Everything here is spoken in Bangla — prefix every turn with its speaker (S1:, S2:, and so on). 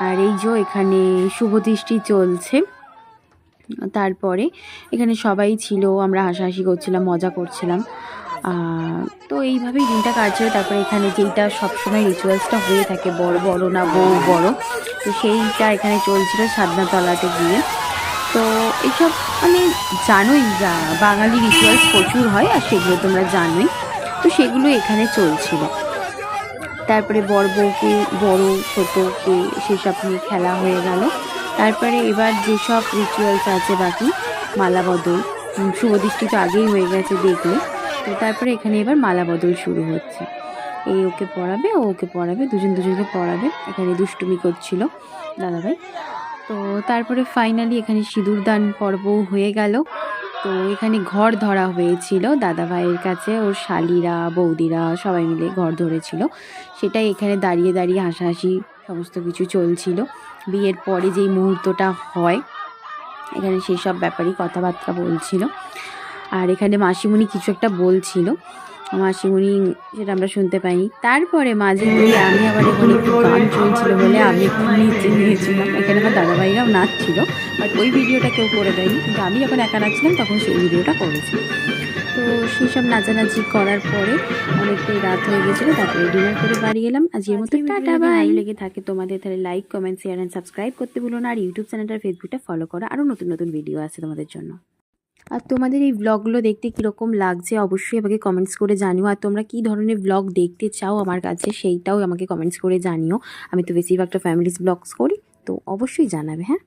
S1: আর এই যে এখানে শুভদৃষ্টি চলছে। তারপরে এখানে সবাই ছিল, আমরা হাসাহাসি করছিলাম, মজা করছিলাম। তো এইভাবেই দিনটা কাটছিল। তারপরে এখানে যেইটা সবসময় রিচুয়ালসটা হয়ে থাকে, বড় বড় না বউ বড়, তো সেইটা এখানে চলছিল ছাদনাতলাতে গিয়ে। তো এইসব মানে জানোই, বাঙালি রিচুয়ালস প্রচুর হয় আর সেগুলো তোমরা জানোই। তো সেগুলো এখানে চলছিল। তারপরে বড় বউকে বড় ছোটকে সেসব নিয়ে খেলা হয়ে গেল। তারপরে এবার যেসব রিচুয়ালস আছে বাকি, মালা বদল, শুভদৃষ্টি তো আগেই হয়ে গেছে দেখলে। তো তারপরে এখানে এবার মালা বদল শুরু হচ্ছে। এই ওকে পড়াবে, ও ওকে পড়াবে, দুজন দুজনকে পড়াবে। এখানে দুষ্টুমি করছিল দাদাভাই। তো তারপরে ফাইনালি এখানে সিঁদুরদান পর্বও হয়ে গেল। তো এখানে ঘর ধরা হয়েছিল দাদাভাইয়ের কাছে, ওর শালিরা বৌদিরা সবাই মিলে ঘর ধরেছিল। সেটাই এখানে দাঁড়িয়ে দাঁড়িয়ে হাসাহাসি সমস্ত কিছু চলছিল। বিয়ের পরে যেই মুহূর্তটা হয় এখানে সেই সব ব্যাপারেই কথাবার্তা বলছিল। আর এখানে মাসিমণি কিছু একটা বলছিল, মাসিমণি সেটা আমরা শুনতে পাইনি। তারপরে মাঝে গিয়ে আমি আবার এখানে একটু গান চলছিল বলে আমি একটু নিচে নিয়েছিলাম। এখানে আমার দাদাভাইরাও নাচছিল, বাট ওই ভিডিওটা কেউ করে দেয়নি, কিন্তু আমি যখন একা নাচছিলাম তখন সেই ভিডিওটা করেছি। তো সেই সব নাচানাচি করার পরে অনেকটাই রাত হয়ে গেছিলো। তারপরে ডিনার করে বাড়ি এলাম। আজকের মতো টাটা বাই। ভালো লেগে থাকে তোমাদের তাহলে like, comment, share and subscribe করতে ভুলো না। আর ইউটিউব চ্যানেলটা, ফেসবুকটা ফলো করো, আরও নতুন নতুন ভিডিও আছে তোমাদের জন্য। আর তোমাদের এই ব্লগগুলো দেখতে কীরকম লাগছে অবশ্যই আমাকে কমেন্টস করে জানিও। আর তোমরা কী ধরনের ব্লগ দেখতে চাও আমার কাছে সেইটাও আমাকে কমেন্টস করে জানিও। আমি তো বেশিরভাগটা ফ্যামিলিস ব্লগস করি, তো অবশ্যই জানাবে। হ্যাঁ।